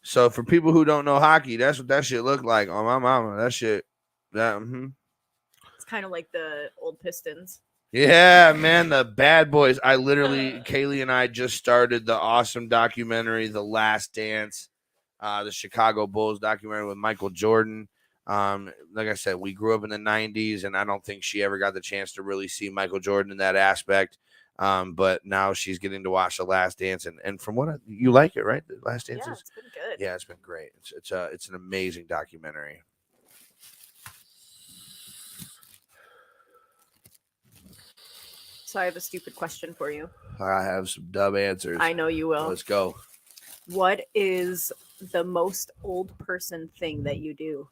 So for people who don't know hockey, that's what that shit looked like. Oh, my mama, that shit. It's kind of like the old Pistons. Yeah, man, the bad boys. Kailee and I just started the awesome documentary, The Last Dance, the Chicago Bulls documentary with Michael Jordan. Like I said, we grew up in the 90s, and I don't think she ever got the chance to really see Michael Jordan in that aspect. But now she's getting to watch The Last Dance, and from what you like it, right? The Last Dance Yeah, is it's been good. yeah, it's been great. It's an amazing documentary. So I have a stupid question for you. I have some dumb answers. I know you will. Let's go. What is the most old person thing that you do?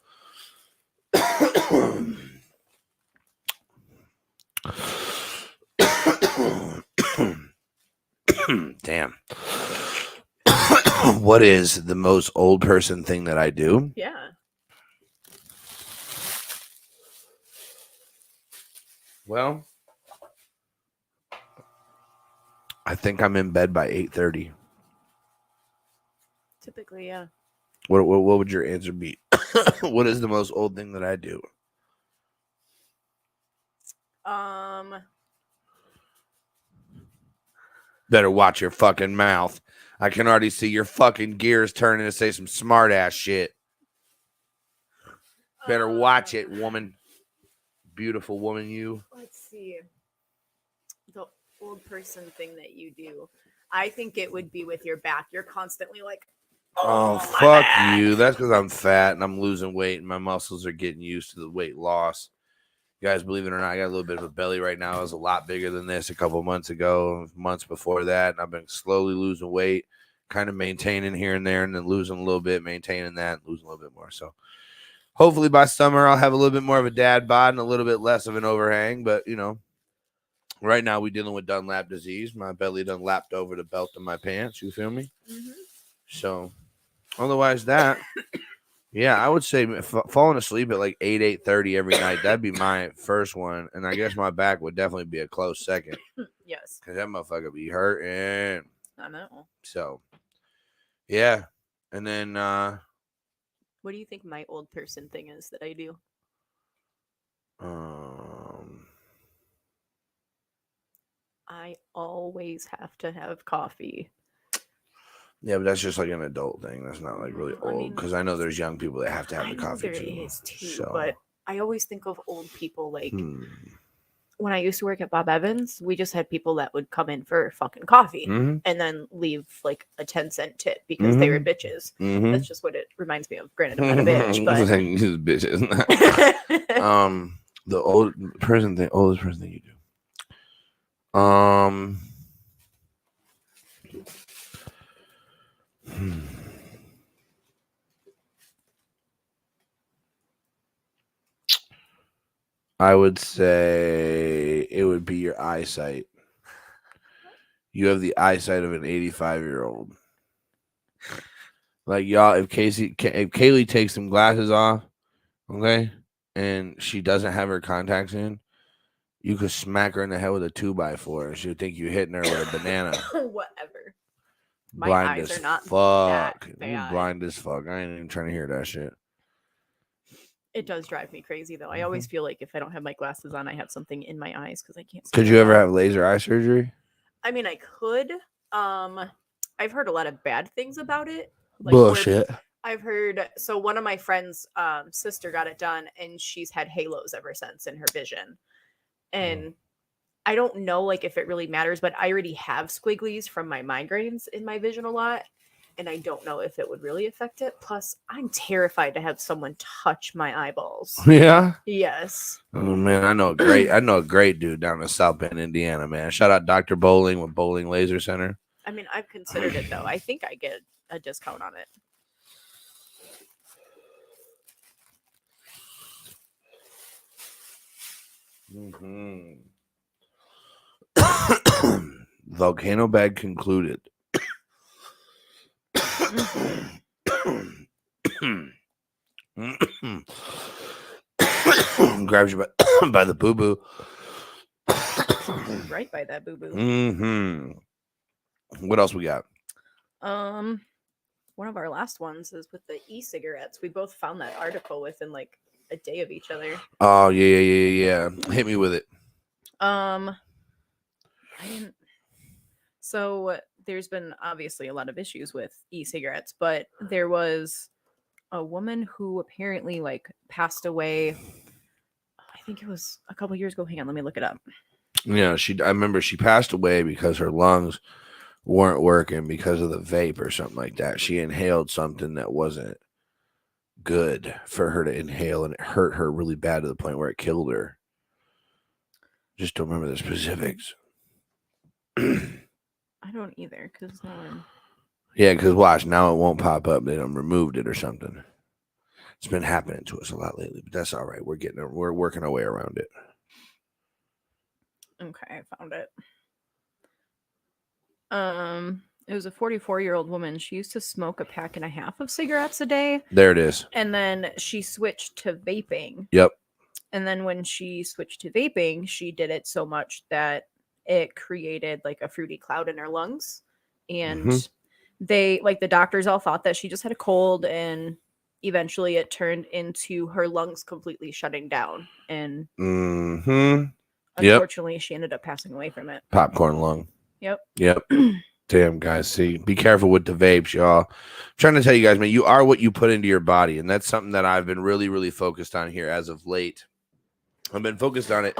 Damn. What is the most old person thing that I do? Yeah. Well, I think I'm in bed by 8:30. Typically, yeah. What would your answer be? What is the most old thing that I do? Better watch your fucking mouth. I can already see your fucking gears turning to say some smart ass shit. Better watch it, woman. Beautiful woman, you. Let's see. The old person thing that you do. I think it would be with your back. You're constantly like, Oh, my fuck back." you. That's because I'm fat and I'm losing weight and my muscles are getting used to the weight loss. You guys, believe it or not, I got a little bit of a belly right now. I was a lot bigger than this a couple months ago, months before that. And I've been slowly losing weight, kind of maintaining here and there, and then losing a little bit, maintaining that, and losing a little bit more. So hopefully by summer, I'll have a little bit more of a dad bod and a little bit less of an overhang. But, you know, right now we're dealing with Dunlap disease. My belly done lapped over the belt of my pants. You feel me? Mm-hmm. So otherwise that, yeah, I would say falling asleep at like 8:30 every night. That'd be my first one. And I guess my back would definitely be a close second. Yes. Because that motherfucker be hurting. I know. So, yeah. And then, What do you think my old person thing is that I do? I always have to have coffee. Yeah, but that's just like an adult thing. That's not like really I old. mean, Because I know there's young people that have to have the I know coffee there too. is too, So, but I always think of old people like when I used to work at Bob Evans, we just had people that would come in for fucking coffee Mhm. and then leave like a 10-cent tip because they were bitches. Mhm. That's just what it reminds me of. Granted, I'm not a bitch, but These bitches. The oldest person thing you do. I would say it would be your eyesight. You have the eyesight of an 85-year-old. Like y'all, if Kaylee takes some glasses off, okay, and she doesn't have her contacts in, you could smack her in the head with a 2x4 and she would think you're hitting her with a banana. whatever. My Blind eyes as are not fuck. that You bad. blind as fuck. I ain't even trying to hear that shit. It does drive me crazy though. I always feel like if I don't have my glasses on, I have something in my eyes because I can't see. Could you ever have laser eye surgery? I mean, I could. I've heard a lot of bad things about it. Like bullshit. I've heard. So one of my friends' sister got it done, and she's had halos ever since in her vision. And I don't know, like, if it really matters, but I already have squigglies from my migraines in my vision a lot, and I don't know if it would really affect it. Plus, I'm terrified to have someone touch my eyeballs. Yeah. Yes. Oh man, I know a great dude down in South Bend, Indiana, man. Shout out Dr. Bowling with Bowling Laser Center. I mean, I've considered it though. I think I get a discount on it. Volcano bag concluded. Grabs you by the boo boo. Right by that boo boo. What else we got? One of our last ones is with the e-cigarettes. We both found that article within like a day of each other. Oh yeah. Hit me with it. I didn't. So there's been obviously a lot of issues with e-cigarettes, but there was a woman who apparently like passed away. I think it was a couple years ago. Hang on, let me look it up. Yeah, I remember she passed away because her lungs weren't working because of the vape or something like that. She inhaled something that wasn't good for her to inhale, and it hurt her really bad to the point where it killed her. Just don't remember the specifics. I don't either, because no one. Yeah, because watch, now it won't pop up. They done removed it or something. It's been happening to us a lot lately, but that's all right. We're working our way around it. Okay, I found it. It was a 44-year-old woman. She used to smoke a pack and a half of cigarettes a day. There it is. And then she switched to vaping. Yep. And then when she switched to vaping, she did it so much that it created like a fruity cloud in her lungs. And they, like, the doctors all thought that she just had a cold, and eventually it turned into her lungs completely shutting down. And unfortunately, she ended up passing away from it. Popcorn lung. Yep. Damn, guys. See, be careful with the vapes, y'all. I'm trying to tell you guys, man, you are what you put into your body. And that's something that I've been really, really focused on here as of late. I've been focused on it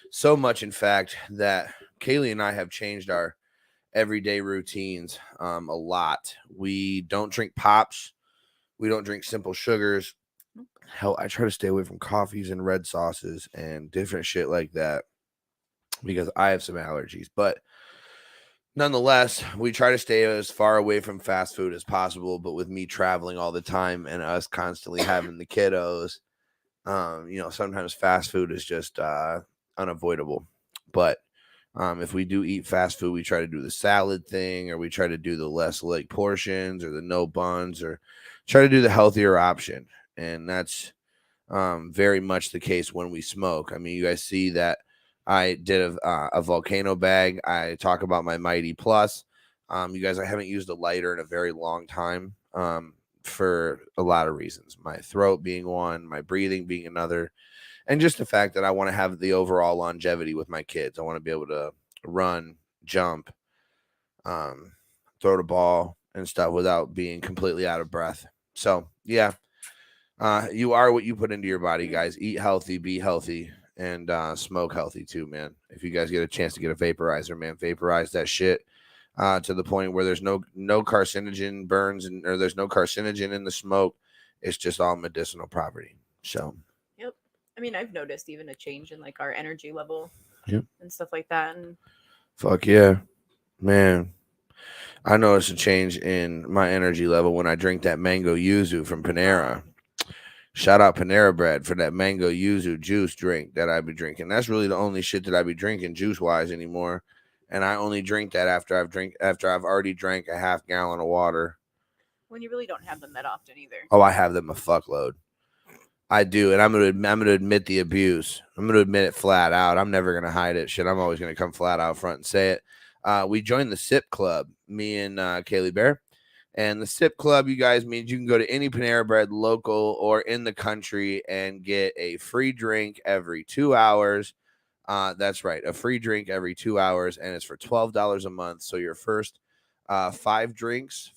so much, in fact, that Kaylee and I have changed our everyday routines a lot. We don't drink pops. We don't drink simple sugars. Hell, I try to stay away from coffees and red sauces and different shit like that because I have some allergies. But nonetheless, we try to stay as far away from fast food as possible. But with me traveling all the time and us constantly having the kiddos, sometimes fast food is just unavoidable. But if we do eat fast food, we try to do the salad thing, or we try to do the less like portions or the no buns, or try to do the healthier option. And that's very much the case when we smoke. I mean, you guys see that I did a volcano bag. I talk about my Mighty Plus. You guys, I haven't used a lighter in a very long time for a lot of reasons. My throat being one, my breathing being another, and just the fact that I want to have the overall longevity with my kids. I want to be able to run, jump, throw the ball and stuff without being completely out of breath. So, yeah, you are what you put into your body, guys. Eat healthy, be healthy, and smoke healthy too, man. If you guys get a chance to get a vaporizer, man, vaporize that shit to the point where there's no carcinogen burns or there's no carcinogen in the smoke. It's just all medicinal property. So, yep. I mean, I've noticed even a change in like our energy level, yep, and stuff like that. And fuck yeah, man. I noticed a change in my energy level when I drink that mango yuzu from Panera. Shout out Panera Bread for that mango yuzu juice drink that I be drinking. That's really the only shit that I be drinking juice wise anymore. And I only drink that after I've already drank a half gallon of water. When you really don't have them that often either. Oh, I have them a fuckload. I do, and I'm gonna admit the abuse. I'm gonna admit it flat out. I'm never gonna hide it. Shit, I'm always gonna come flat out front and say it. We joined the SIP Club, me and Kaylee Bear. And the SIP Club, you guys, means you can go to any Panera Bread local or in the country and get a free drink every 2 hours. That's right, a free drink every 2 hours, and it's for $12 a month. So your first 4 drinks,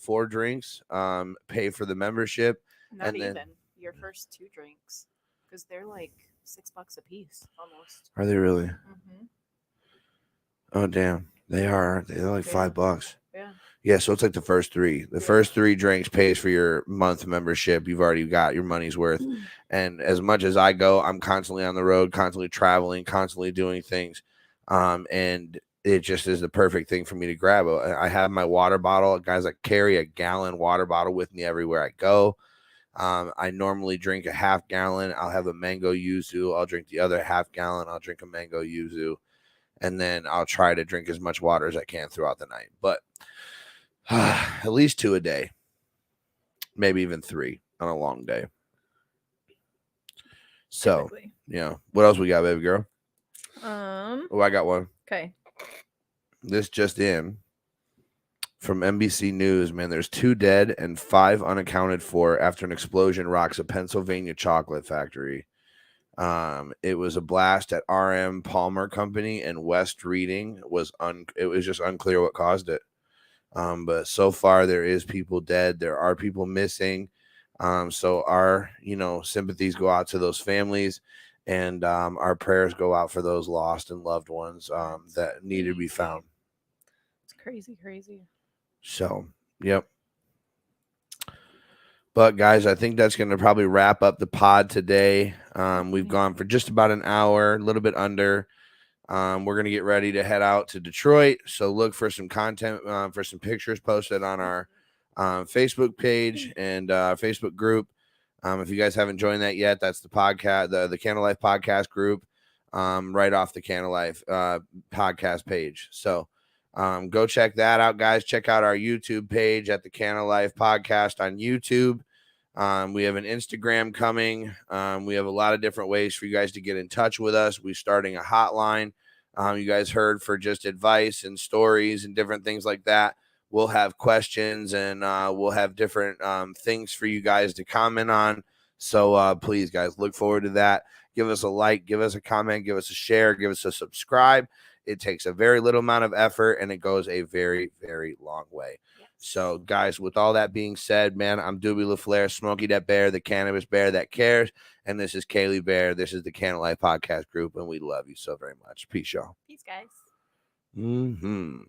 pay for the membership. Not and even then, your first 2 drinks, because they're like $6 a piece almost. Are they really? Mm-hmm. Oh damn, they are, aren't they? They're like $5. Yeah. Yeah, so it's like the first 3. The first 3 drinks pays for your month membership. You've already got your money's worth. And as much as I go, I'm constantly on the road, constantly traveling, constantly doing things. And it just is the perfect thing for me to grab. I have my water bottle. Guys, I carry a gallon water bottle with me everywhere I go. I normally drink a half gallon. I'll have a mango yuzu. I'll drink the other half gallon. I'll drink a mango yuzu. And then I'll try to drink as much water as I can throughout the night. But at least 2 a day, maybe even 3 on a long day. So, what else we got, baby girl? Oh, I got one. Okay. This just in from NBC News, man. There's 2 dead and 5 unaccounted for after an explosion rocks a Pennsylvania chocolate factory. It was a blast at RM Palmer Company in West Reading. It was just unclear what caused it. But so far there is people dead. There are people missing. So our, sympathies go out to those families. And our prayers go out for those lost and loved ones that need to be Crazy. found. It's crazy. So, yep. But guys, I think that's going to probably wrap up the pod today. We've gone for just about an hour, a little bit under. We're going to get ready to head out to Detroit. So look for some content, for some pictures posted on our Facebook page and Facebook group. If you guys haven't joined that yet, that's the podcast, the Candle Life podcast group, right off the Candle Life podcast page. So go check that out, guys. Check out our YouTube page at the Candle Life podcast on YouTube. We have an Instagram coming. We have a lot of different ways for you guys to get in touch with us. We're starting a hotline. You guys heard for just advice and stories and different things like that. We'll have questions and we'll have different things for you guys to comment on. So please, guys, look forward to that. Give us a like, give us a comment, give us a share, give us a subscribe. It takes a very little amount of effort and it goes a very, very long way. Yes. So, guys, with all that being said, man, I'm Doobie LaFleur, Smokey that Bear, the cannabis bear that cares. And this is Kailee Bear. This is the Candle Life Podcast Group. And we love you so very much. Peace, y'all. Peace, guys. Mm-hmm.